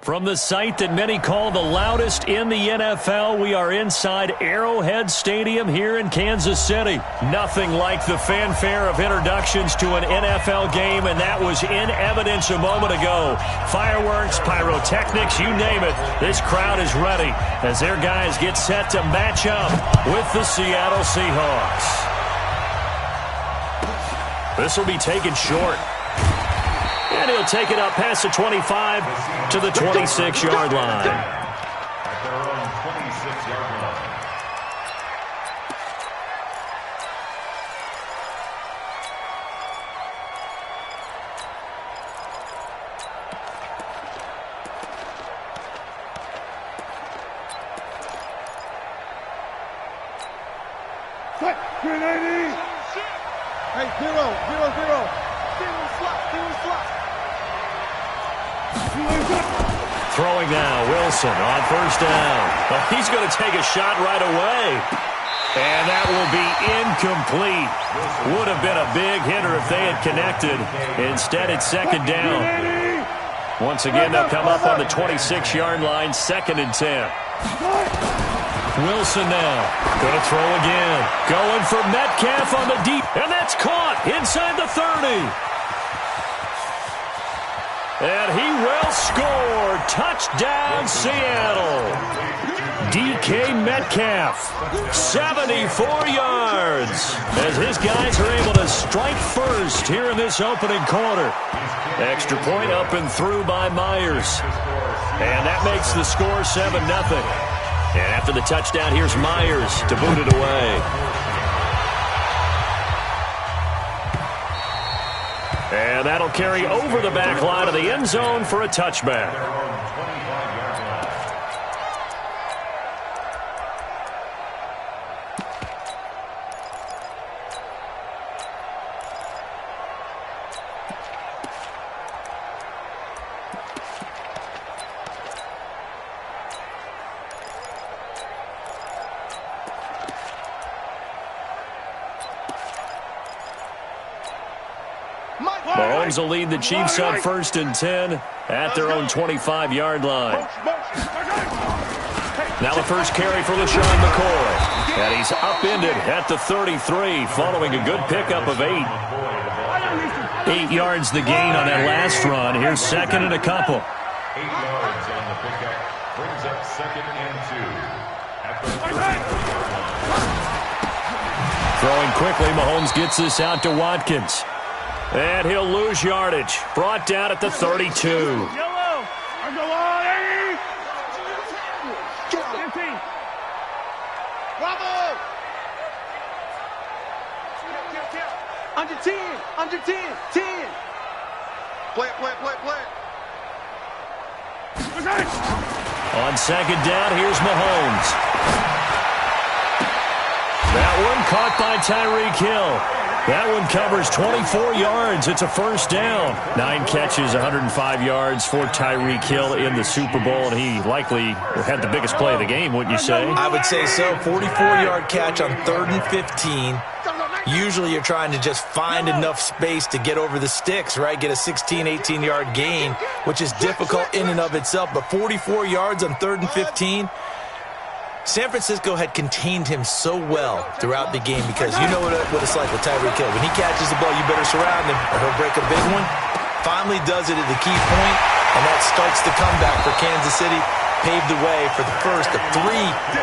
From the site that many call the loudest in the NFL, we are inside Arrowhead Stadium here in Kansas City. Nothing like the fanfare of introductions to an NFL game, and that was in evidence a moment ago. Fireworks, pyrotechnics, you name it. This crowd is ready as their guys get set to match up with the Seattle Seahawks. This will be taken short. And he'll take it up past the 25 to the 26-yard line. At their own 26-yard line. Hey, 0-0-0. Throwing now, Wilson on first down. Well, he's going to take a shot right away. And that will be incomplete. Would have been a big hitter if they had connected. Instead, it's second down. Once again, they'll come up on the 26-yard line, 2nd and 10. Wilson now. Going to throw again. Going for Metcalf on the deep. And that's caught inside the 30. And he will score. Touchdown, Seattle. DK Metcalf, 74 yards. As his guys are able to strike first here in this opening quarter. Extra point up and through by Myers. And that makes the score 7-0. And after the touchdown, here's Myers to boot it away. And that'll carry over the back line of the end zone for a touchback. Mahomes will lead the Chiefs up 1st and 10 at their own 25-yard line. Now the first carry for LaShawn McCoy. And he's upended at the 33 following a good pickup of 8. 8 yards the gain on that last run. Here's 2nd and a couple. 8 yards on the pickup. Brings up 2nd and 2. At the 33-yard line. Throwing quickly, Mahomes gets this out to Watkins. And he'll lose yardage. Brought down at the 32. Yellow. I'm the line. Bravo. Under 10. Under 10. 10. Play it. On 2nd down, here's Mahomes. That one caught by Tyreek Hill. That one covers 24 yards. It's a first down. 9 catches, 105 yards for Tyreek Hill in the Super Bowl, and he likely had the biggest play of the game, wouldn't you say? I would say so. 44-yard catch on 3rd and 15. Usually you're trying to just find enough space to get over the sticks, right? Get a 16, 18-yard gain, which is difficult in and of itself. But 44 yards on 3rd and 15. San Francisco had contained him so well throughout the game because you know what it's like with Tyreek Hill. When he catches the ball, you better surround him or he'll break a big one. Finally does it at the key point, and that starts the comeback for Kansas City. Paved the way for the first of 3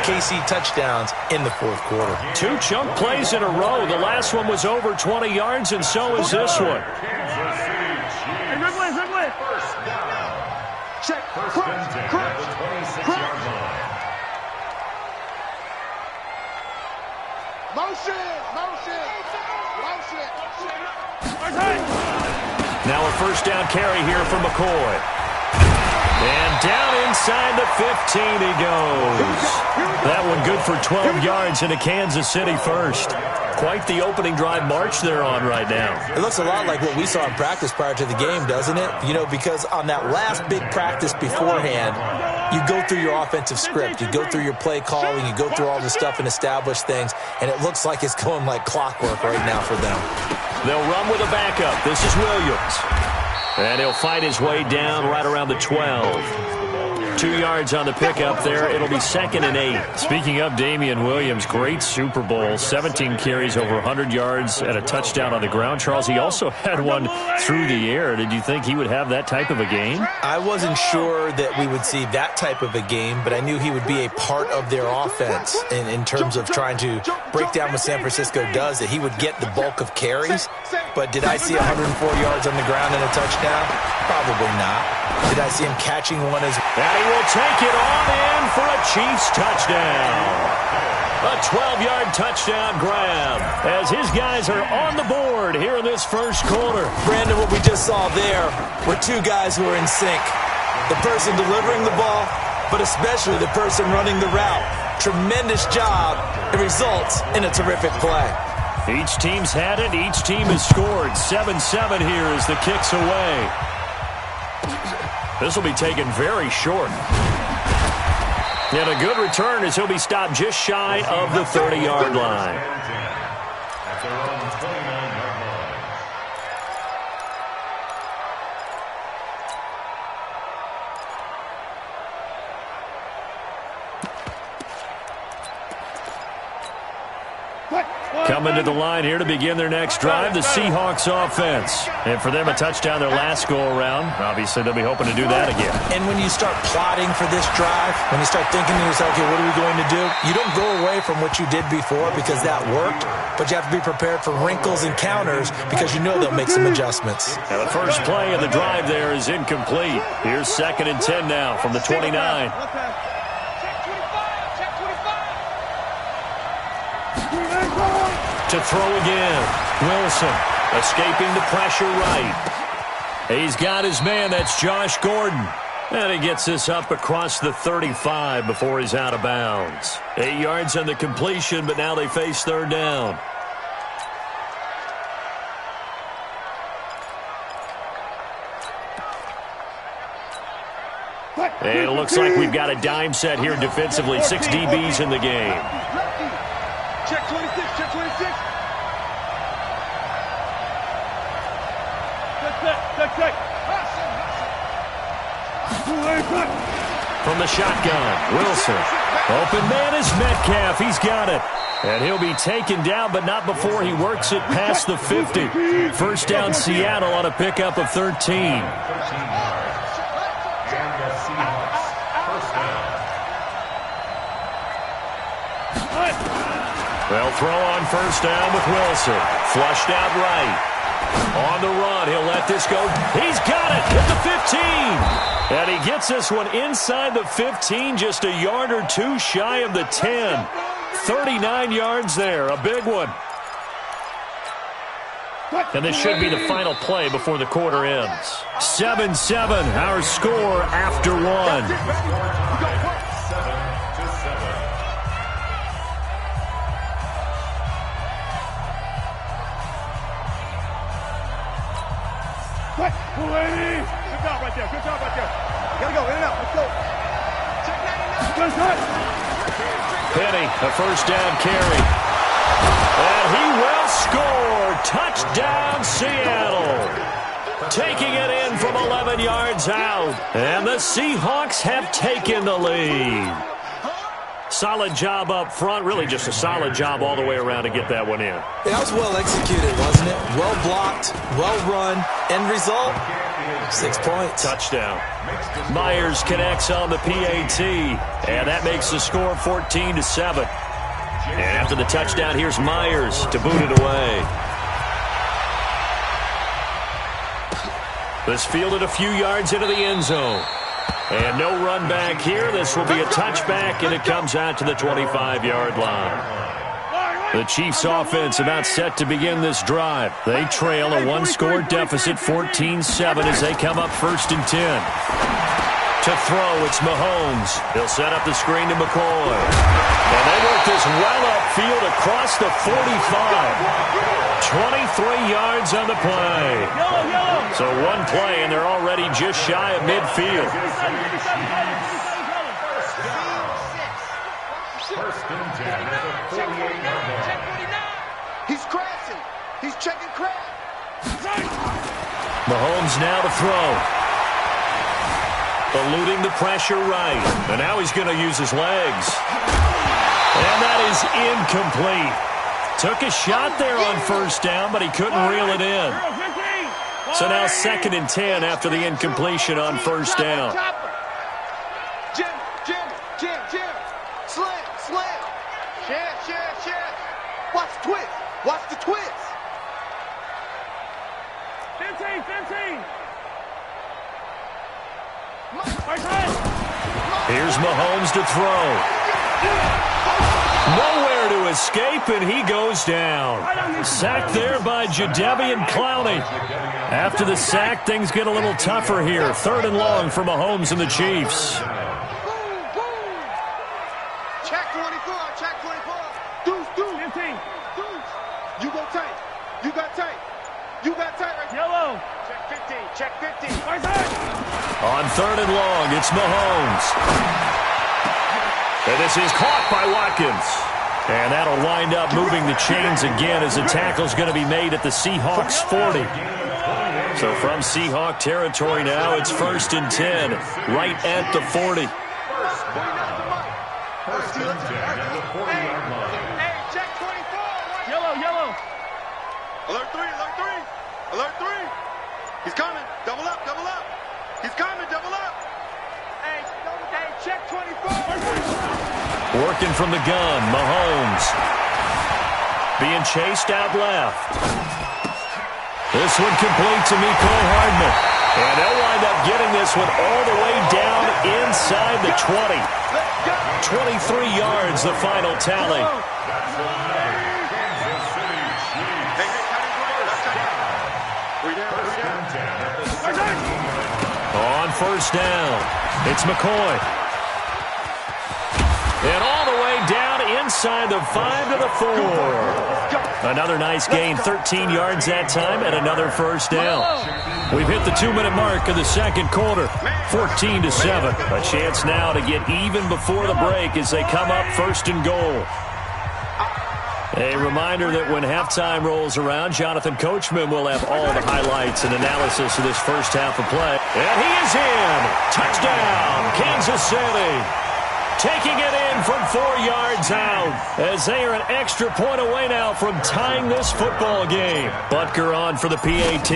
KC touchdowns in the 4th quarter. 2 chunk plays in a row. The last one was over 20 yards, and so is this one. Hey, good play. First down. Check. First and 10 at the 26-yard line. Motion. Now a first down carry here for McCoy. And down inside the 15 he goes. That one good for 12 yards into Kansas City first. Quite the opening drive march they're on right now. It looks a lot like what we saw in practice prior to the game, doesn't it? You know, because on that last big practice beforehand, you go through your offensive script, you go through your play calling, you go through all the stuff and establish things, and it looks like it's going like clockwork right now for them. They'll run with a backup. This is Williams. And he'll fight his way down right around the 12. 2 yards on the pickup there. It'll be 2nd and 8. Speaking of Damian Williams, great Super Bowl. 17 carries, over 100 yards, and a touchdown on the ground. Charles, he also had one through the air. Did you think he would have that type of a game? I wasn't sure that we would see that type of a game, but I knew he would be a part of their offense in terms of trying to break down what San Francisco does, that he would get the bulk of carries. But did I see 104 yards on the ground and a touchdown? Probably not. Did I see him catching one as... And he will take it on in for a Chiefs touchdown. A 12-yard touchdown grab as his guys are on the board here in this first quarter. Brandon, what we just saw there were two guys who are in sync. The person delivering the ball, but especially the person running the route. Tremendous job. It results in a terrific play. Each team's had it. Each team has scored. 7-7 here as the kick's away. This will be taken very short. And a good return as he'll be stopped just shy of the 30-yard line. At their own 29-yard line. Coming to the line here to begin their next drive, the Seahawks offense. And for them, a touchdown their last go-around. Obviously, they'll be hoping to do that again. And when you start plotting for this drive, when you start thinking to yourself, okay, what are we going to do? You don't go away from what you did before because that worked, but you have to be prepared for wrinkles and counters because you know they'll make some adjustments. And the first play of the drive there is incomplete. Here's 2nd and 10 now from the 29. To throw again. Wilson escaping the pressure right. He's got his man. That's Josh Gordon. And he gets this up across the 35 before he's out of bounds. 8 yards on the completion, but now they face 3rd down. And it looks like we've got a dime set here defensively. 6 DBs in the game. Check 26, check 26. Check. From the shotgun, Wilson. Open man is Metcalf. He's got it. And he'll be taken down, but not before he works it past the 50. First down, Seattle on a pickup of 13. They'll throw on first down with Wilson. Flushed out right. On the run, he'll let this go. He's got it at the 15. And he gets this one inside the 15, just a yard or two shy of the 10. 39 yards there, a big one. And this should be the final play before the quarter ends. 7-7, our score after one. 7-7. Good job right there. Gotta go, in and out. Let's go. Penny, a first down carry. And he will score. Touchdown, Seattle. Taking it in from 11 yards out. And the Seahawks have taken the lead. Solid job up front. Really just a solid job all the way around to get that one in. That was well executed, wasn't it? Well blocked, well run. End result, 6 points. Touchdown. Myers connects on the PAT. And that makes the score 14-7. And after the touchdown, here's Myers to boot it away. This fielded a few yards into the end zone. And no run back here. This will be a touchback, and it comes out to the 25-yard line. The Chiefs offense about set to begin this drive. They trail a one-score deficit, 14-7, as they come up 1st and 10. To throw, it's Mahomes. He'll set up the screen to McCoy. And they work this well upfield across the 45. 23 yards on the play. So one play, and they're already just shy of midfield. 1st and 10 at the 48-yard line. He's crashing. He's checking crash. Mahomes now to throw. eluding the pressure right. And now he's going to use his legs. And that is incomplete. Took a shot there on first down, but he couldn't reel it in. So now 2nd and 10 after the incompletion on first down. Jim. Slam. Share. Watch the twist. 15. Here's Mahomes to throw. Nowhere to escape, and he goes down. Sacked there by Jadeveon Clowney. After the sack, things get a little tougher here. 3rd and long for Mahomes and the Chiefs. Check 24. Deuce. 15. You got tight right there. Yellow. Check 15. On 3rd and long, it's Mahomes. And this is caught by Watkins. And that'll wind up moving the chains again as the tackle's going to be made at the Seahawks 40. So from Seahawk territory now, it's 1st and 10, right at the 40. First and 10 at the 40-yard line. Hey, check 24. Yellow. Alert 3. He's coming. Double up. He's coming. Double up. Hey, check 24. Working from the gun, Mahomes. Being chased out left. This one complete to Mecole Hardman. And they'll wind up getting this one all the way down inside the 20. 23 yards, the final tally. On first down, it's McCoy. And all the way down inside the 5 to the 4. Another nice gain, 13 yards that time, and another first down. We've hit the 2-minute mark of the second quarter, 14-7. A chance now to get even before the break as they come up 1st and goal. A reminder that when halftime rolls around, Jonathan Coachman will have all the highlights and analysis of this first half of play. And he is in. Touchdown, Kansas City. Taking it in from 4 yards out as they are an extra point away now from tying this football game. Butker on for the PAT.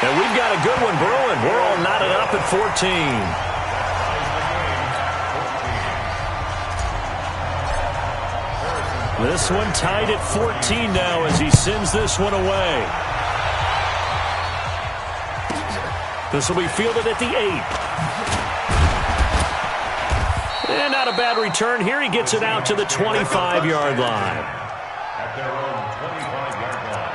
And we've got a good one brewing. We're all knotted up at 14. This one tied at 14 now as he sends this one away. This will be fielded at the 8. And not a bad return here. He gets it out to the 25-yard line. At their own 25-yard line.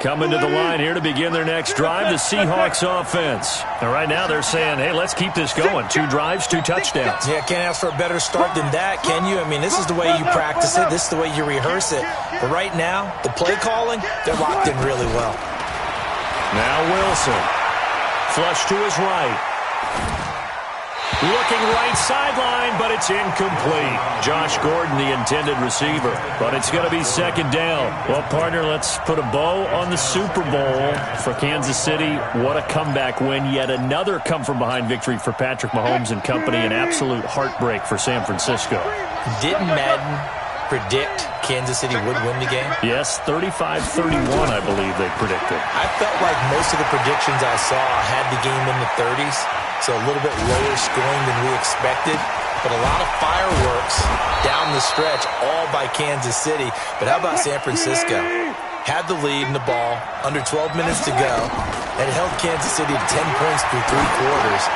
Coming to the line here to begin their next drive, the Seahawks offense. And right now they're saying, hey, let's keep this going. 2 drives, 2 touchdowns. Yeah, can't ask for a better start than that, can you? I mean, this is the way you practice it. This is the way you rehearse it. But right now, the play calling, they're locked in really well. Now Wilson. Flush to his right. Looking right sideline, but it's incomplete. Josh Gordon, the intended receiver. But it's going to be 2nd down. Well, partner, let's put a bow on the Super Bowl for Kansas City. What a comeback win. Yet another come-from-behind victory for Patrick Mahomes and company. An absolute heartbreak for San Francisco. Didn't Madden predict Kansas City would win the game? Yes, 35-31, I believe they predicted. I felt like most of the predictions I saw had the game in the 30s. So a little bit lower scoring than we expected. But a lot of fireworks down the stretch, all by Kansas City. But how about San Francisco? Had the lead in the ball, under 12 minutes to go, and held Kansas City to 10 points through 3 quarters.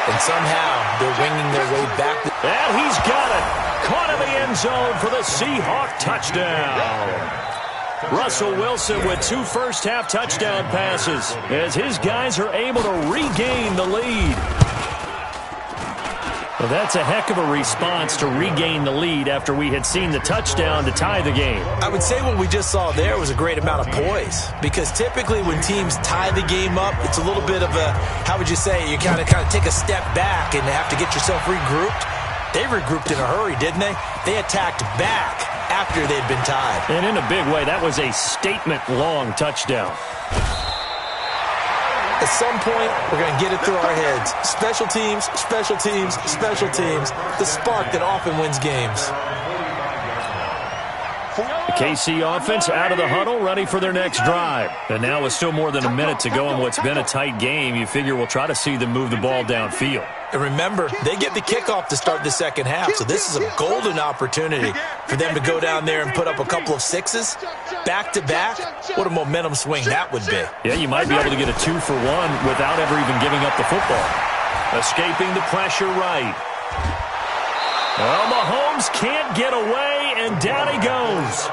And somehow they're winging their way back. And he's got it. Caught in the end zone for the Seahawk touchdown. Russell Wilson with 2 first-half touchdown passes as his guys are able to regain the lead. Well, that's a heck of a response to regain the lead after we had seen the touchdown to tie the game. I would say what we just saw there was a great amount of poise, because typically when teams tie the game up, it's a little bit of a, how would you say, you kind of take a step back and have to get yourself regrouped. They regrouped in a hurry, didn't they? They attacked back after they'd been tied. And in a big way, that was a statement-long touchdown. At some point, we're going to get it through our heads. Special teams, special teams, special teams. The spark that often wins games. The KC offense out of the huddle, ready for their next drive. And now with still more than a minute to go in what's been a tight game, you figure we'll try to see them move the ball downfield. And remember, they get the kickoff to start the second half, so this is a golden opportunity for them to go down there and put up a couple of sixes. Back-to-back, what a momentum swing that would be. Yeah, you might be able to get a 2-for-1 without ever even giving up the football. Escaping the pressure right. Well, Mahomes can't get away, and down he goes.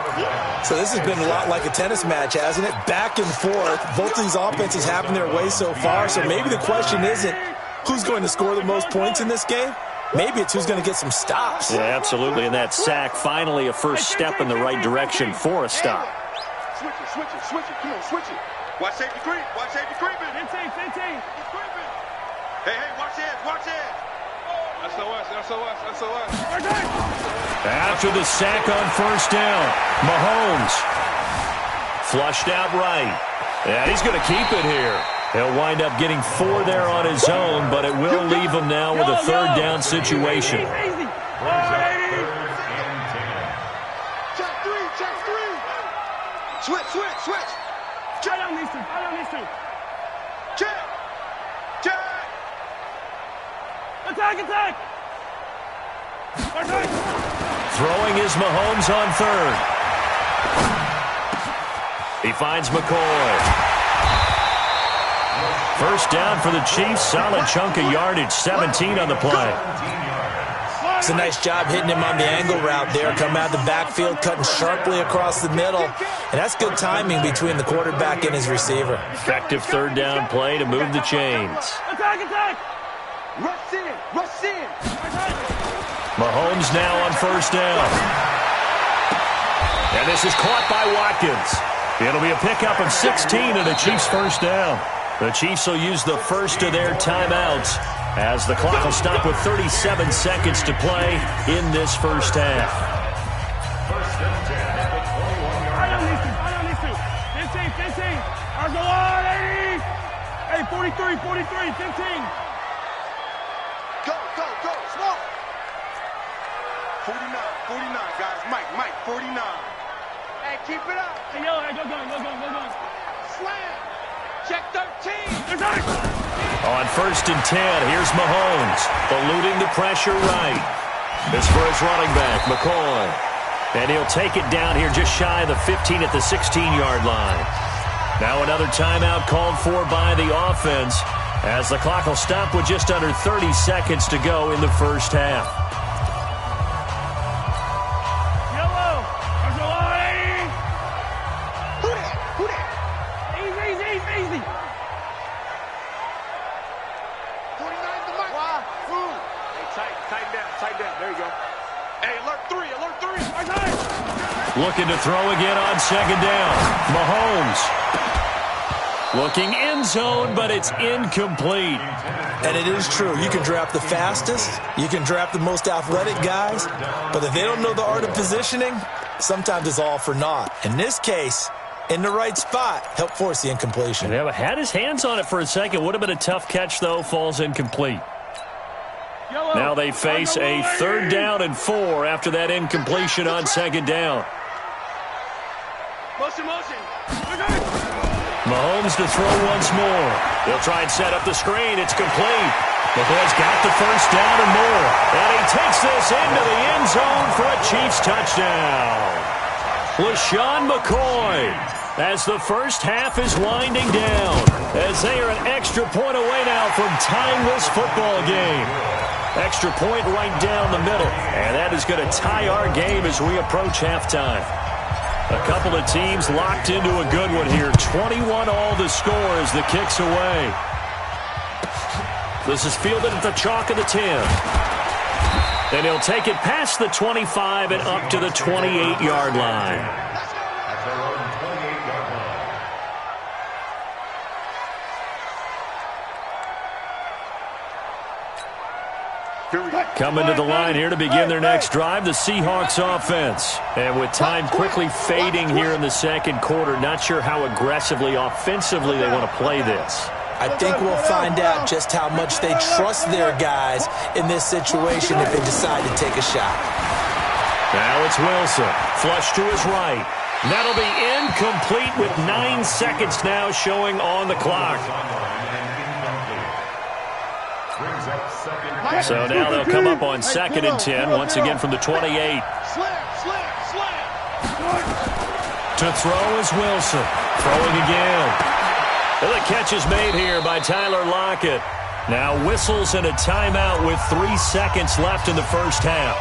So this has been a lot like a tennis match, hasn't it? Back and forth. Both of these offenses having their way so far, so maybe the question isn't who's going to score the most points in this game. Maybe it's who's going to get some stops. Yeah, absolutely, and that sack, finally a first step in the right direction for a stop. Switch it. Come on, switch it. Watch safety creep. Watch safety creeping. 15. Hey, watch it. SOS. After the sack on first down, Mahomes flushed out right. Yeah, he's going to keep it here. He'll wind up getting 4 there on his own, but it will leave him now with a third down situation. Check three. Switch. Check down these two. Check. Attack. Throwing is Mahomes on third. He finds McCoy. First down for the Chiefs. Solid chunk of yardage. 17 on the play. It's a nice job hitting him on the angle route there. Come out of the backfield, cutting sharply across the middle. And that's good timing between the quarterback and his receiver. Effective third down play to move the chains. Attack. Rush in. Mahomes now on first down. And this is caught by Watkins. It'll be a pickup of 16 and the Chiefs first down. The Chiefs will use the first of their timeouts as the clock will stop with 37 seconds to play in this first half. First and 10 at the 21-yard line. 15. Ours go on, 80. Hey, 43, 15. Go. Small. 49, guys. Mike, 49. Hey, keep it up. Hey, yo, go going. Slam. Check 13. On first and 10, here's Mahomes, eluding the pressure right. This for his running back, McCoy. And he'll take it down here just shy of the 15 at the 16-yard line. Now another timeout called for by the offense as the clock will stop with just under 30 seconds to go in the first half. Yellow. There's a lot, 80. Who that? Easy. 49 to Mike. Wow. Hey, tighten down. There you go. Hey, alert three. Looking to throw again on second down. Mahomes looking end zone, but it's incomplete. And it is true. You can draft the fastest. You can draft the most athletic guys. But if they don't know the art of positioning, sometimes it's all for naught. In this case, in the right spot, help force the incompletion. Yeah, had his hands on it for a second. Would have been a tough catch, though. Falls incomplete. Now they face a third down and 4 after that incompletion on second down. Motion. Mahomes to throw once more. They'll try and set up the screen. It's complete. McCoy's got the first down and more. And he takes this into the end zone for a Chiefs touchdown. LaShawn McCoy, as the first half is winding down, as they are an extra point away now from tying this football game. Extra point right down the middle. And that is going to tie our game as we approach halftime. A couple of teams locked into a good one here. 21 all to score as the kick's away. This is fielded at the chalk of the 10. And he'll take it past the 25 and up to the 28-yard line. At their own 28-yard line. Here we go. Coming to the line here to begin their next drive, the Seahawks offense. And with time quickly fading here in the second quarter, not sure how aggressively, offensively they want to play this. I think we'll find out just how much they trust their guys in this situation if they decide to take a shot. Now it's Wilson, flush to his right. That'll be incomplete with 9 seconds now showing on the clock. So now they'll come up on 2nd and 10, once again from the 28. To throw is Wilson. Throwing again. Well, the catch is made here by Tyler Lockett. Now whistles and a timeout with 3 seconds left in the first half.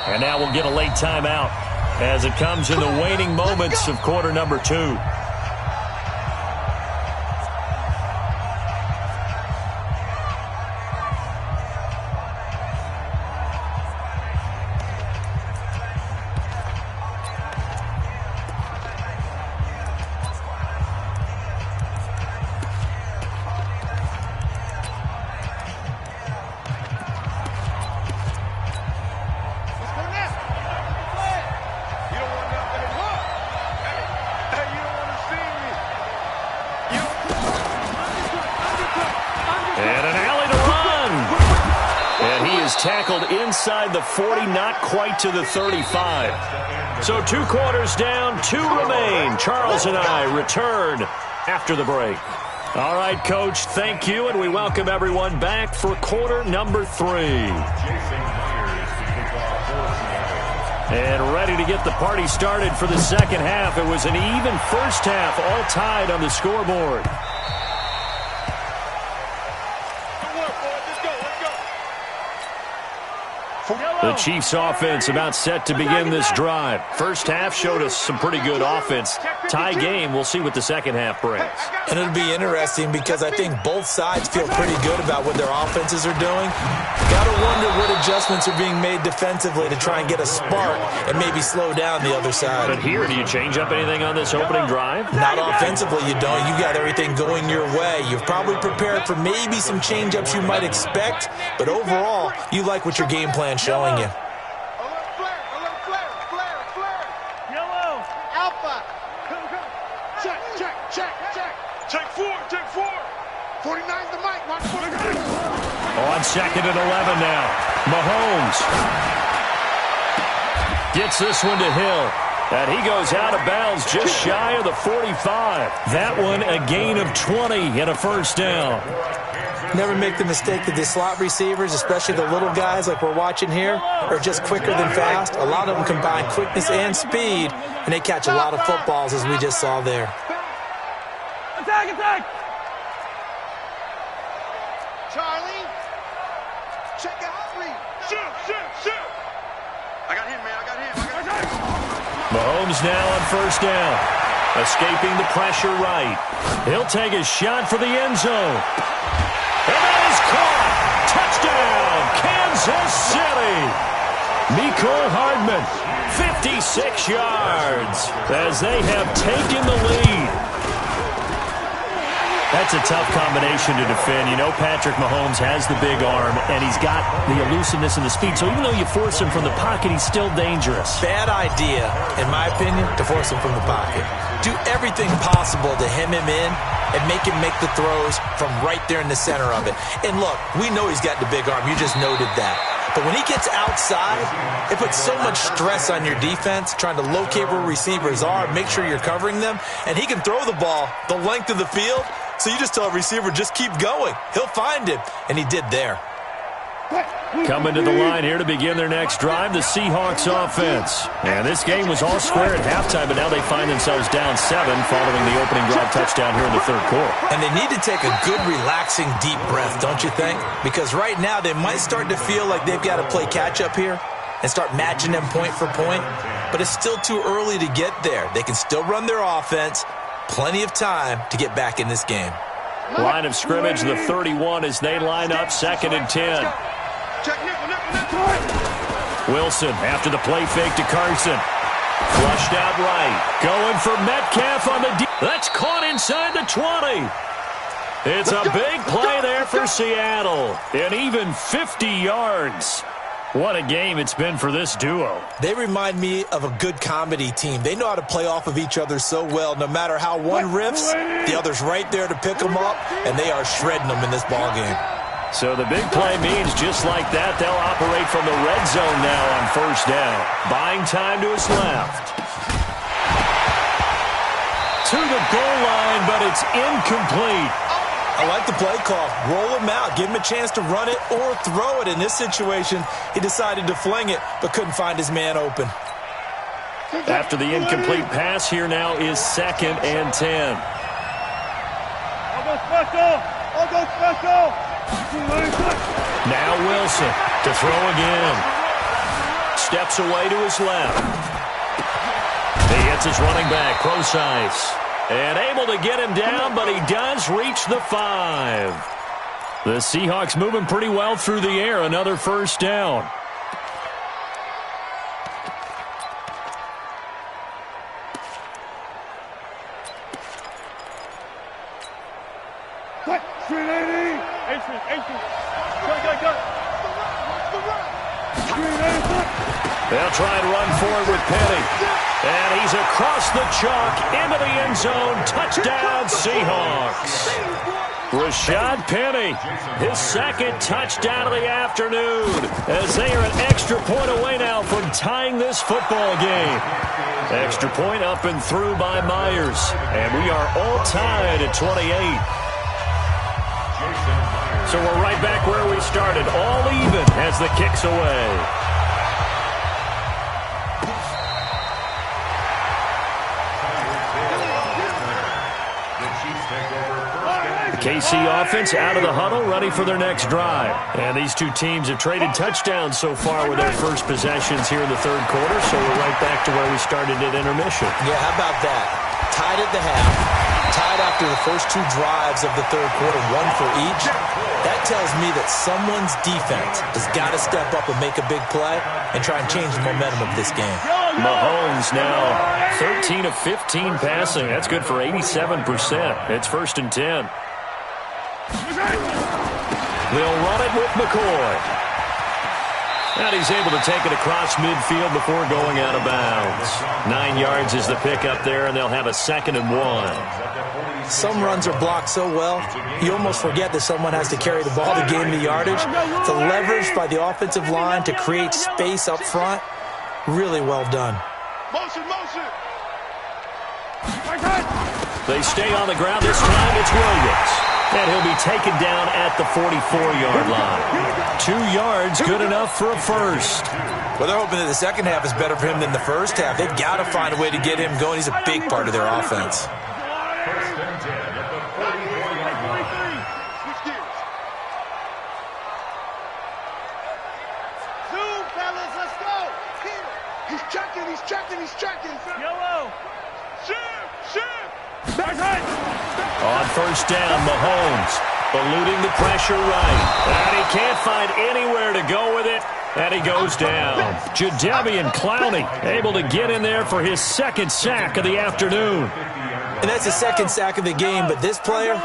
And now we'll get a late timeout as it comes in the waning moments of quarter number 2. Tackled inside the 40, not quite to the 35. So 2 quarters down, 2 remain. Charles and I return after the break. All right, Coach, thank you, and we welcome everyone back for quarter number 3. And ready to get the party started for the second half. It was an even first half, all tied on the scoreboard. The Chiefs offense about set to begin this drive. First half showed us some pretty good offense. Tie game, we'll see what the second half brings. And it'll be interesting because I think both sides feel pretty good about what their offenses are doing. Got to wonder what adjustments are being made defensively to try and get a spark and maybe slow down the other side. But here, do you change up anything on this opening drive? Not offensively, you don't. You got everything going your way. You've probably prepared for maybe some change-ups you might expect, but overall, you like what your game plan's showing you. On 2nd and 11 now. Mahomes gets this one to Hill. And he goes out of bounds just shy of the 45. That one a gain of 20 and a first down. Never make the mistake that the slot receivers, especially the little guys like we're watching here, are just quicker than fast. A lot of them combine quickness and speed, and they catch a lot of footballs as we just saw there. Attack, attack! Charlie, check out, read. Shoot! I got him, man, I got him. Mahomes now on first down. Escaping the pressure right. He'll take a shot for the end zone. And that is caught. Touchdown, Kansas City. Mecole Hardman, 56 yards as they have taken the lead. That's a tough combination to defend. You know Patrick Mahomes has the big arm, and he's got the elusiveness and the speed. So even though you force him from the pocket, he's still dangerous. Bad idea, in my opinion, to force him from the pocket. Do everything possible to hem him in and make him make the throws from right there in the center of it. And look, we know he's got the big arm. You just noted that. But when he gets outside, it puts so much stress on your defense, trying to locate where receivers are, make sure you're covering them, and he can throw the ball the length of the field. So you just tell a receiver, just keep going. He'll find him, and he did there. Coming to the line here to begin their next drive, the Seahawks offense. And this game was all square at halftime, but now they find themselves down 7 following the opening drive touchdown here in the third quarter. And they need to take a good, relaxing, deep breath, don't you think? Because right now they might start to feel like they've got to play catch-up here and start matching them point for point. But it's still too early to get there. They can still run their offense. Plenty of time to get back in this game. Line of scrimmage, the 31 as they line up 2nd and 10. Wilson after the play fake to Carson. Flushed out right. Going for Metcalf on the D. That's caught inside the 20. It's a big play there for Seattle. And even 50 yards. What a game it's been for this duo. They remind me of a good comedy team. They know how to play off of each other so well. No matter how one riffs, the other's right there to pick them up, and they are shredding them in this ballgame. So the big play means just like that, they'll operate from the red zone now on 1st down. Buying time to his left. To the goal line, but it's incomplete. I like the play call. Roll him out. Give him a chance to run it or throw it. In this situation, he decided to fling it, but couldn't find his man open. After the incomplete pass, here now is 2nd and 10. Now Wilson to throw again. Steps away to his left. He hits his running back, Procise. And able to get him down, but he does reach the 5. The Seahawks moving pretty well through the air. Another 1st down. They'll try and run forward with Penny. And he's across the chalk into the end zone. Touchdown, Seahawks. Rashad Penny, his 2nd touchdown of the afternoon, as they are an extra point away now from tying this football game. Extra point up and through by Myers. And we are all tied at 28. So we're right back where we started, all even as the kick's away. KC offense out of the huddle, ready for their next drive. And these two teams have traded touchdowns so far with their first possessions here in the 3rd quarter, so we're right back to where we started at intermission. Yeah, how about that? Tied at the half, tied after the first 2 drives of the 3rd quarter, 1 for each. That tells me that someone's defense has got to step up and make a big play and try and change the momentum of this game. Mahomes now 13 of 15 passing. That's good for 87%. It's 1st and 10. They'll run it with McCoy. And he's able to take it across midfield before going out of bounds. 9 yards is the pickup there, and they'll have a 2nd and 1. Some runs are blocked so well, you almost forget that someone has to carry the ball to gain the yardage. The leverage by the offensive line to create space up front, really well done. They stay on the ground. This time it's Williams. And he'll be taken down at the 44-yard line. 2 yards, good enough for a first. Well, they're hoping that the second half is better for him than the first half. They've got to find a way to get him going. He's a big part of their offense. First and 10 at the 44-yard line. Switch gears. Zoom, fellas, let's go. Here. He's checking, he's checking, he's checking. Yellow. Shift. On 1st down, Mahomes eluding the pressure right. And he can't find anywhere to go with it. And he goes down. Jadeveon Clowney able to get in there for his 2nd sack of the afternoon. And that's the 2nd sack of the game, but this player,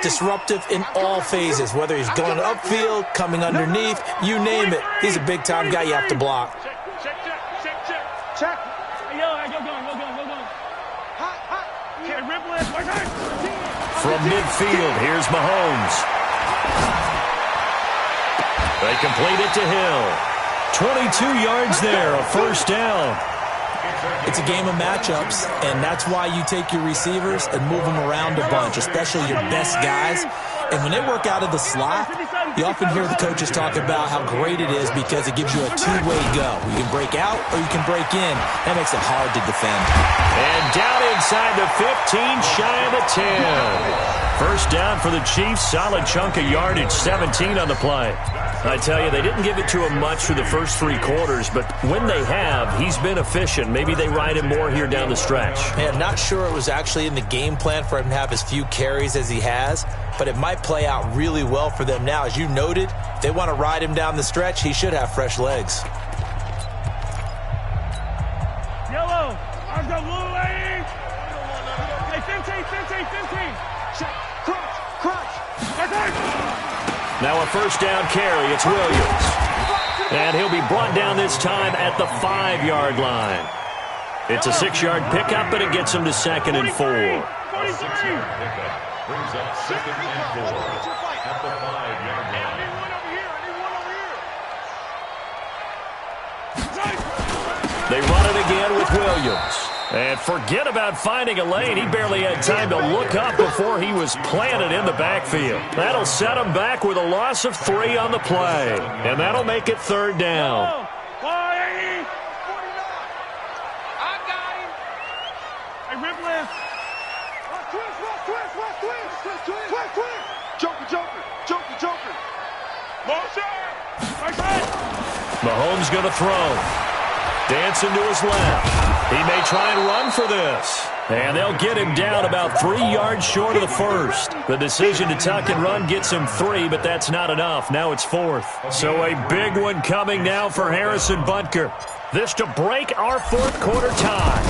disruptive in all phases, whether he's going upfield, coming underneath, you name it. He's a big-time guy you have to block. Check. Go. Hot. From midfield, here's Mahomes. They complete it to Hill. 22 yards there, a 1st down. It's a game of matchups, and that's why you take your receivers and move them around a bunch, especially your best guys. And when they work out of the slot, you often hear the coaches talk about how great it is because it gives you a two-way go. You can break out or you can break in. That makes it hard to defend. And down inside the 15, shy of the 10. 1st down for the Chiefs. Solid chunk of yardage, 17 on the play. I tell you, they didn't give it to him much for the first 3 quarters, but when they have, he's been efficient. Maybe they ride him more here down the stretch. Man, not sure it was actually in the game plan for him to have as few carries as he has, but it might play out really well for them now. As you noted, if they want to ride him down the stretch, he should have fresh legs. Yellow, I've got blue lane. Hey, 15. Check, crunch. Now a first down carry. It's Williams. And he'll be brought down this time at the 5-yard line. It's a 6-yard pickup, but it gets him to 2nd and 4. A 6-yard pickup brings up 2nd and 4 at the 5-yard line. They run it again with Williams. And forget about finding a lane. He barely had time to look up before he was planted in the backfield. That'll set him back with a loss of 3 on the play. And that'll make it 3rd down. I got him. Hey, rip left. Twist. Joker. Motion. Mahomes going to throw. Dancing to his left. He may try and run for this. And they'll get him down about 3 yards short of the first. The decision to tuck and run gets him 3, but that's not enough. Now it's 4th. So a big one coming now for Harrison Butker. This to break our 4th quarter tie.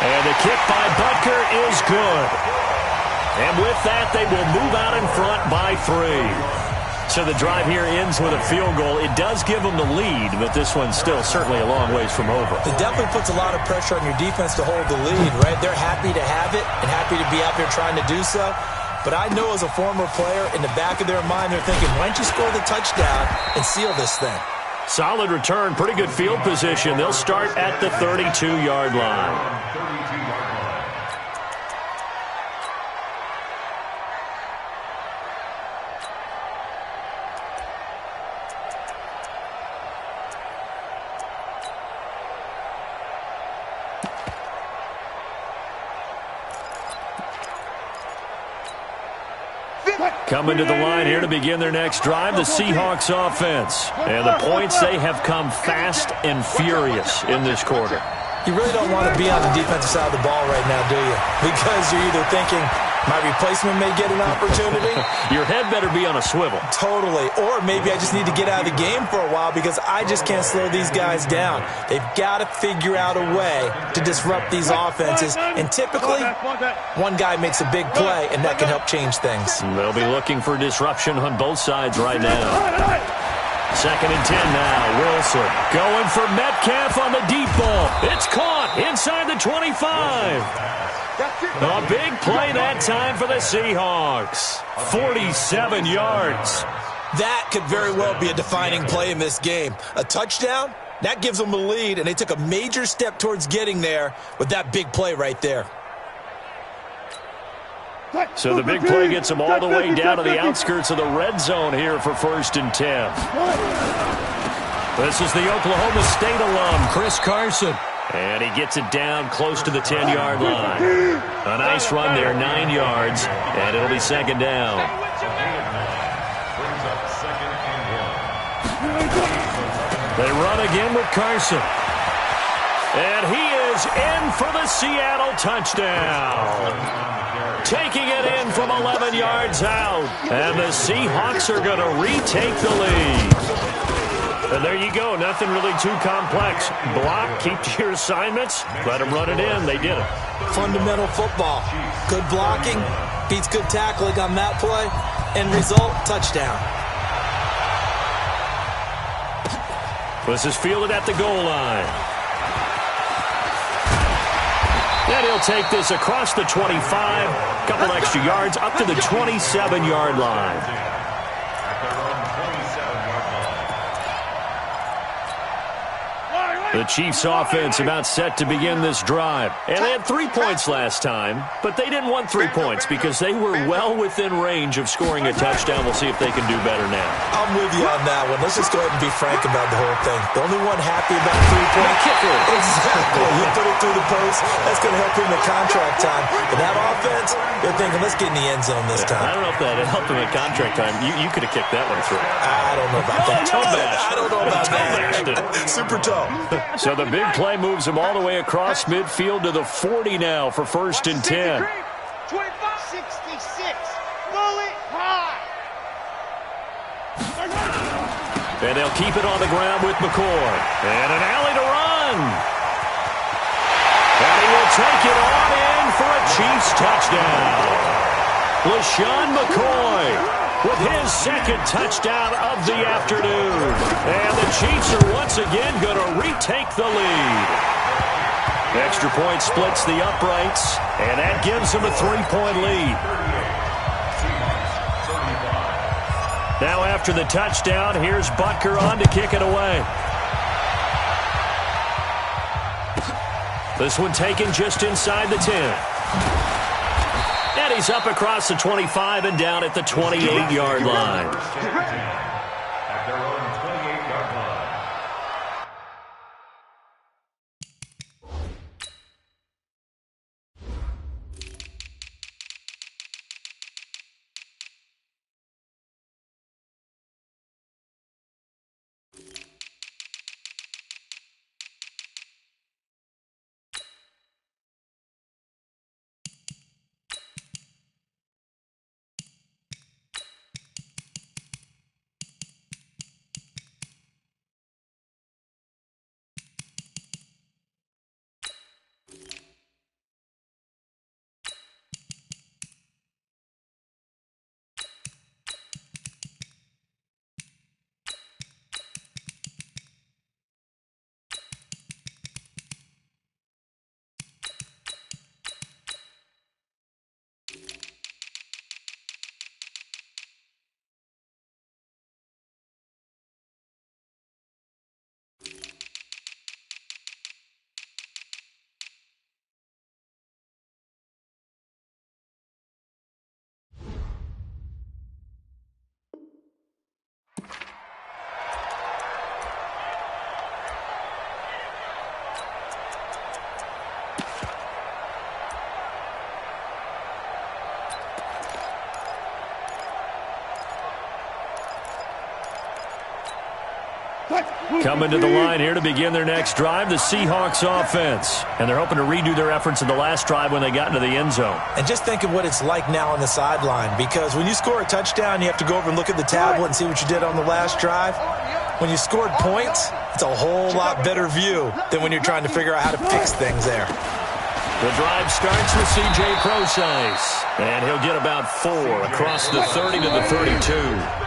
And the kick by Butker is good. And with that, they will move out in front by 3. So the drive here ends with a field goal. It does give them the lead, but this one's still certainly a long ways from over. It definitely puts a lot of pressure on your defense to hold the lead, right? They're happy to have it and happy to be out there trying to do so. But I know as a former player, in the back of their mind, they're thinking, why don't you score the touchdown and seal this thing? Solid return, pretty good field position. They'll start at the 32-yard line. Coming to the line here to begin their next drive, the Seahawks offense. And the points, they have come fast and furious in this quarter. You really don't want to be on the defensive side of the ball right now, do you? Because you're either thinking, my replacement may get an opportunity. Your head better be on a swivel. Totally. Or maybe I just need to get out of the game for a while because I just can't slow these guys down. They've got to figure out a way to disrupt these offenses. And typically, one guy makes a big play, and that can help change things. They'll be looking for disruption on both sides right now. 2nd and 10 now. Wilson going for Metcalf on the deep ball. It's caught inside the 25. A big play that time for the Seahawks. 47 yards. That could very well be a defining play in this game. A touchdown, that gives them the lead, and they took a major step towards getting there with that big play right there. So the big play gets them all the way down to the outskirts of the red zone here for 1st and 10. This is the Oklahoma State alum, Chris Carson. And he gets it down close to the 10-yard line. A nice run there, 9 yards, and it'll be 2nd down. They run again with Carson. And he is in for the Seattle touchdown. Taking it in from 11 yards out. And the Seahawks are going to retake the lead. And there you go. Nothing really too complex. Block, keep to your assignments, let them run it in. They did it. Fundamental football. Good blocking beats good tackling on that play. End result, touchdown. This is fielded at the goal line. And he'll take this across the 25. Couple extra yards up to the 27-yard line. The Chiefs offense about set to begin this drive. And they had 3 points last time, but they didn't want 3 points because they were well within range of scoring a touchdown. We'll see if they can do better now. I'm with you on that one. Let's just go ahead and be frank about the whole thing. The only one happy about 3-point kicker. Exactly. You put it through the post. That's going to help him in contract time. But that offense, they're thinking, let's get in the end zone this time. I don't know if that helped him in contract time. You could have kicked that one through. I don't know about that. I don't know about that. Super tough. So the big play moves him all the way across midfield to the 40 now for 1st and 10. 25-66. Bullet high. And they'll keep it on the ground with McCoy. And an alley to run. And he will take it on in for a Chiefs touchdown. LaShawn McCoy with his 2nd touchdown of the afternoon. And the Chiefs are once again going to retake the lead. Extra point splits the uprights, and that gives them a 3-point lead. Now after the touchdown, here's Butker on to kick it away. This one taken just inside the 10. And he's up across the 25 and down at the 28-yard line. At their own 28-yard line. Coming to the line here to begin their next drive, the Seahawks offense. And they're hoping to redo their efforts in the last drive when they got into the end zone. And just think of what it's like now on the sideline, because when you score a touchdown, you have to go over and look at the tablet and see what you did on the last drive. When you scored points, it's a whole lot better view than when you're trying to figure out how to fix things there. The drive starts with C.J. Prosise, and he'll get about 4 across the 30 to the 32.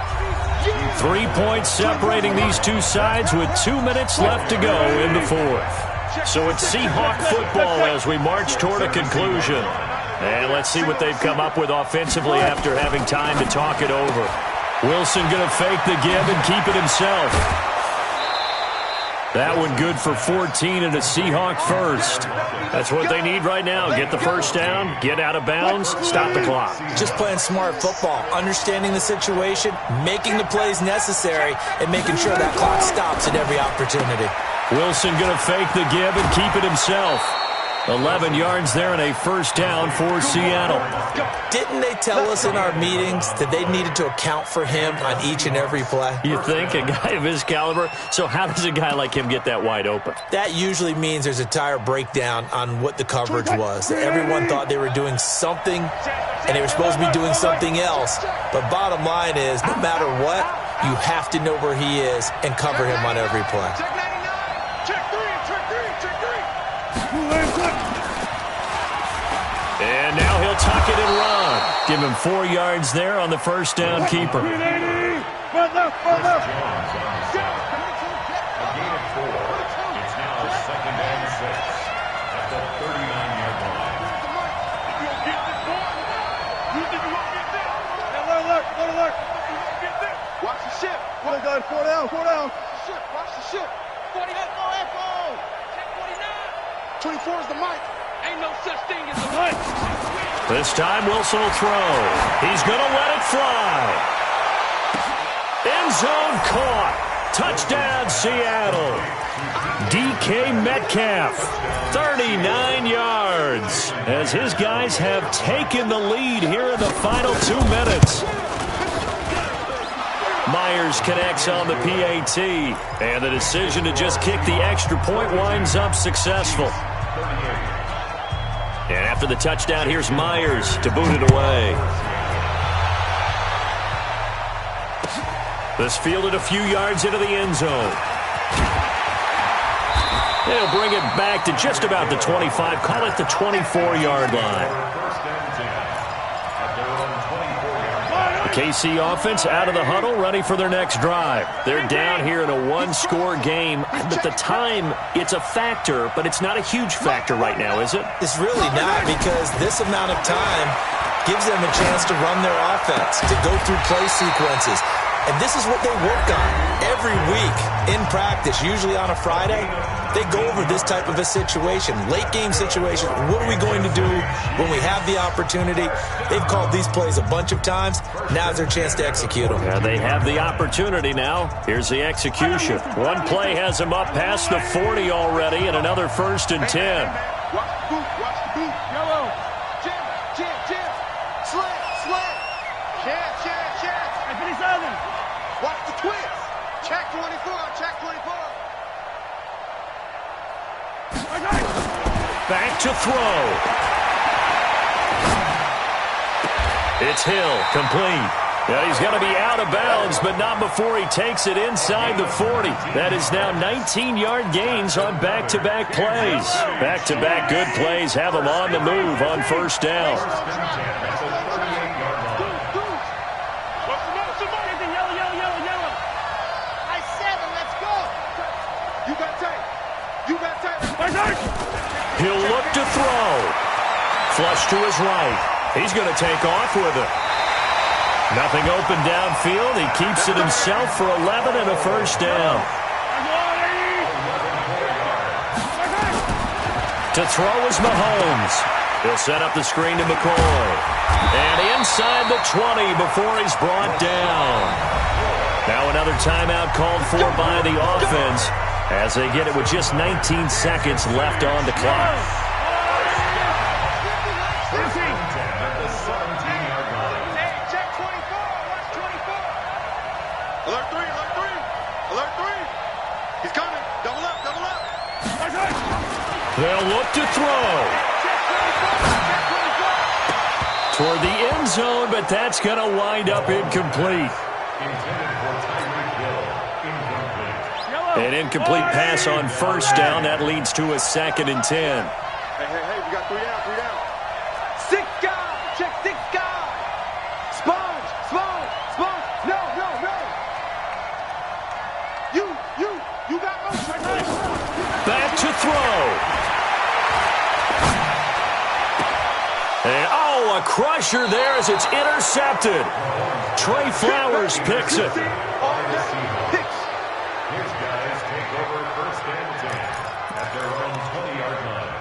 3 points separating these two sides with 2 minutes left to go in the 4th. So it's Seahawk football as we march toward a conclusion. And let's see what they've come up with offensively after having time to talk it over. Wilson going to fake the give and keep it himself. That one good for 14 and a Seahawk first. That's what they need right now. Get the first down, get out of bounds, stop the clock. Just playing smart football, understanding the situation, making the plays necessary, and making sure that clock stops at every opportunity. Wilson going to fake the give and keep it himself. 11 yards there and a first down for Seattle. Didn't they tell us in our meetings that they needed to account for him on each and every play? You think? A guy of his caliber? So how does a guy like him get that wide open? That usually means there's a tire breakdown on what the coverage was. Everyone thought they were doing something, and they were supposed to be doing something else. But bottom line is, no matter what, you have to know where he is and cover him on every play. And now he'll tuck it and run. Give him 4 yards there on the first down keeper. A gain of 4. It's now 2nd and 6 at the 39-yard line. Watch the ship. 4 down. Watch the ship. 40 echo. 24 is the mic. Ain't no such thing as a mic. This time Wilson will throw. He's going to let it fly. End zone caught. Touchdown, Seattle. DK Metcalf, 39 yards, as his guys have taken the lead here in the final 2 minutes. Myers connects on the PAT, and the decision to just kick the extra point winds up successful. And after the touchdown, here's Myers to boot it away. This fielded a few yards into the end zone. They'll bring it back to just about the 25. Call it the 24-yard line. The KC offense out of the huddle, ready for their next drive. They're down here in a one-score game. But the time, it's a factor, but it's not a huge factor right now, is it? It's really not, because this amount of time gives them a chance to run their offense, to go through play sequences. And this is what they work on every week in practice, usually on a Friday. They go over this type of a situation, late game situation. What are we going to do when we have the opportunity? They've called these plays a bunch of times. Now's their chance to execute them. Yeah, they have the opportunity now. Here's the execution. One play has them up past the 40 already, and another 1st and 10. Watch the boot, watch the boot. Yellow. Jim. Slant. Chance. Hey, 57. Watch the twist. Check 24. Back to throw. It's Hill, complete. Yeah, he's going to be out of bounds, but not before he takes it inside the 40. That is now 19-yard gains on back-to-back plays. Back-to-back good plays have him on the move on 1st down. He'll look to throw. Flush to his right. He's going to take off with it. Nothing open downfield. He keeps it himself for 11 and a 1st down. To throw is Mahomes. He'll set up the screen to McCoy. And inside the 20 before he's brought down. Now another timeout called for by the offense, as they get it with just 19 seconds left on the clock. Check 24. Watch 24. Alert 3. He's coming. Double up. They'll look to throw. Toward the end zone, but that's going to wind up incomplete. An incomplete pass on 1st down. That leads to a 2nd and 10. Hey, we got 3 down. 6 guys. Check 6 guys. Sponge. No. You got motion. Back to throw. And, a crusher there as it's intercepted. Trey Flowers picks it. His guys take over 1st and 10 at their own 20-yard line.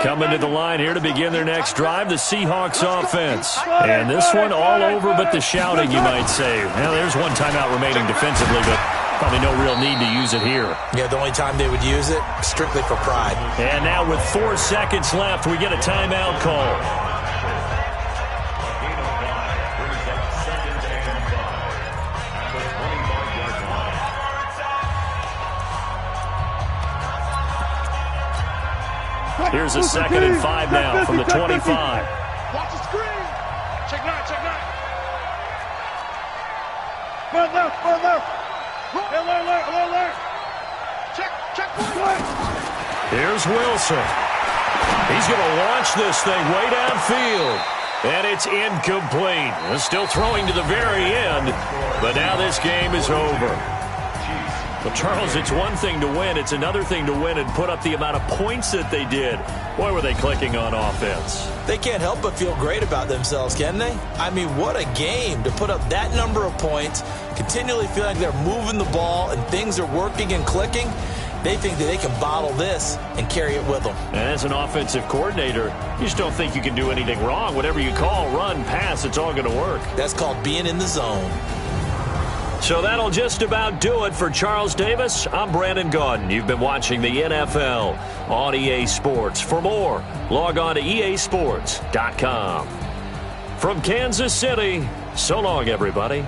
Coming to the line here to begin their next drive, the Seahawks offense. And this one all over but the shouting, you might say. Now, there's one timeout remaining defensively, but probably no real need to use it here. Yeah, the only time they would use it, strictly for pride. And now with 4 seconds left, we get a timeout call. Here's a 2nd and 5 now from the 25. Watch the screen. Check 9. Run left. Alert. Check 1. Here's Wilson. He's going to launch this thing way downfield. And it's incomplete. Still throwing to the very end, but now this game is over. Well, Charles, it's one thing to win. It's another thing to win and put up the amount of points that they did. Boy, were they clicking on offense. They can't help but feel great about themselves, can they? I mean, what a game to put up that number of points, continually feel like they're moving the ball and things are working and clicking. They think that they can bottle this and carry it with them. And as an offensive coordinator, you just don't think you can do anything wrong. Whatever you call, run, pass, it's all going to work. That's called being in the zone. So that'll just about do it for Charles Davis. I'm Brandon Gaudin. You've been watching the NFL on EA Sports. For more, log on to easports.com. From Kansas City, so long, everybody.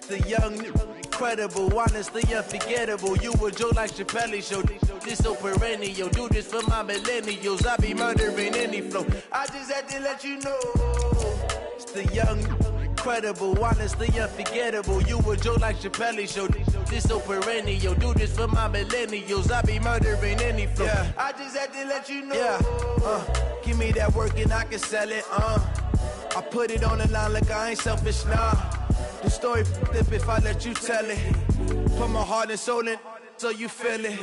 The young, incredible, honestly unforgettable. You a Joe like Chappelle show. This so perennial. Do this for my millennials. I be murdering any flow. I just had to let you know. It's the young, incredible, honestly unforgettable. You a Joe like Chappelle show. This so perennial. Do this for my millennials. I be murdering any flow. Yeah. I just had to let you know. Yeah. Give me that work and I can sell it. I put it on the line like I ain't selfish, nah. The story flip if I let you tell it. Put my heart and soul in so you feel it.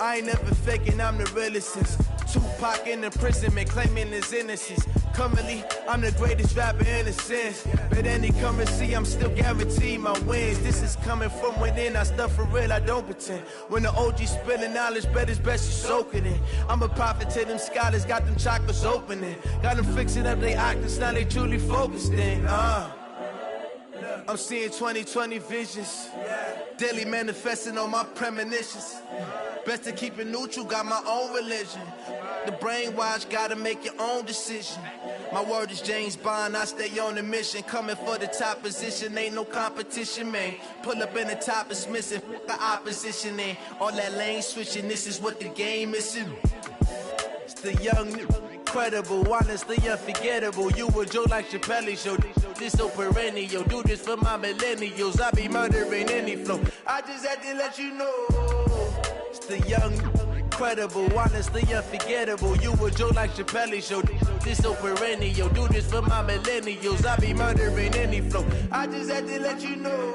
I ain't never faking, I'm the realest since Tupac in imprisonment, claiming his innocence. Currently, I'm the greatest rapper in a sense. But any currency, I'm still guaranteed my wins. This is coming from within, I stuff for real, I don't pretend. When the OG spilling knowledge, bet it's best you soak it in. I'm a prophet to them scholars, got them chakras opening. Got them fixing up their octaves, now they truly focused in. I'm seeing 2020 visions, daily manifesting on my premonitions. Best to keep it neutral, got my own religion. The brainwash, gotta make your own decision. My word is James Bond, I stay on the mission. Coming for the top position, ain't no competition, man. Pull up in the top is missing, the opposition in. All that lane switching, this is what the game is. It's the young, incredible, honestly unforgettable. You a Joe like Chappelle show. This so perennial. Do this for my millennials. I be murdering any flow. I just had to let you know. It's the young, incredible, honestly unforgettable. You a Joe like Chappelle show. This so perennial. Do this for my millennials. I be murdering any flow. I just had to let you know.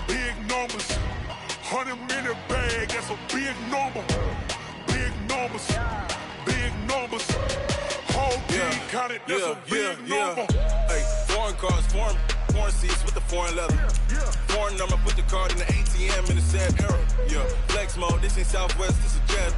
Big numbers, 100-minute bag, that's a big number. Big numbers, whole team counted, that's a big number. Hey, foreign cars, foreign seats with the foreign leather. Foreign number, put the card in the ATM in the sad era. Yeah, flex mode, this ain't Southwest, this is Jet.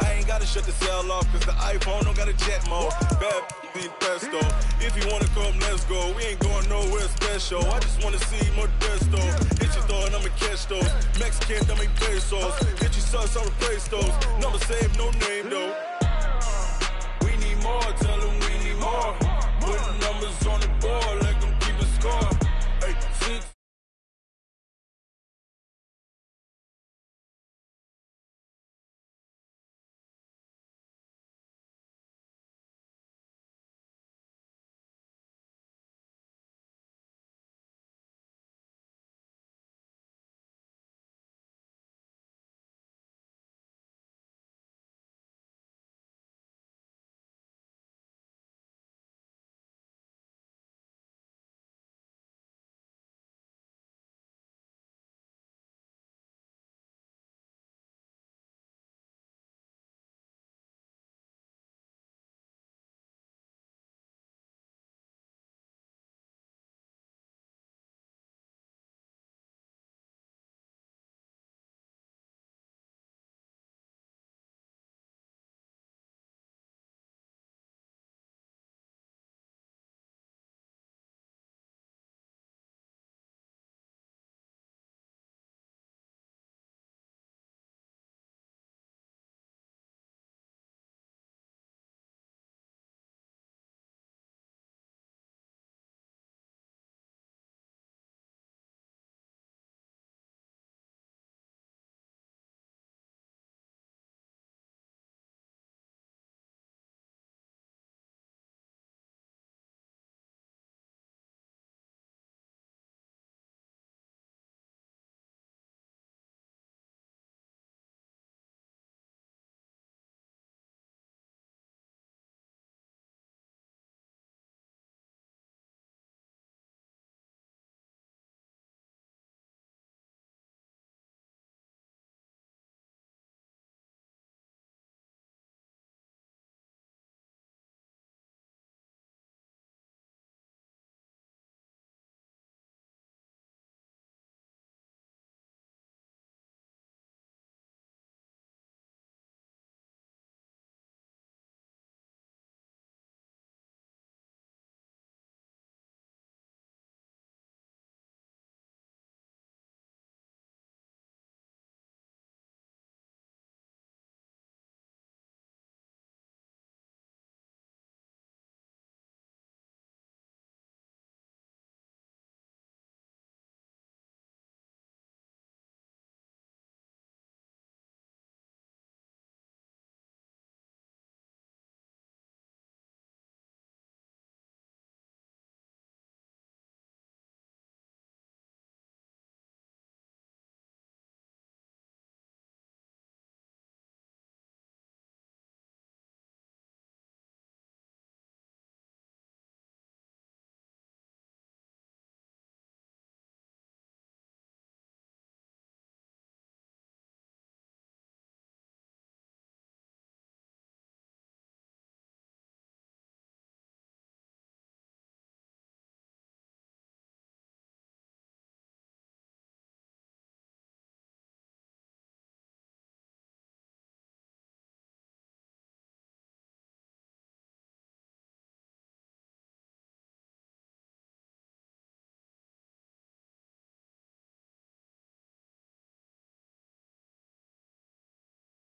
I ain't gotta shut the cell off, cause the iPhone don't got a jet mode. Bad be pesto. If you wanna come, let's go. We ain't going nowhere special. I just wanna see Modesto. Hit your thought, I'ma catch those. Mexican, I make pesos. Hit your sus, I'll replace those. Number save, no name though. We need more, tell them we need more. Putting numbers on the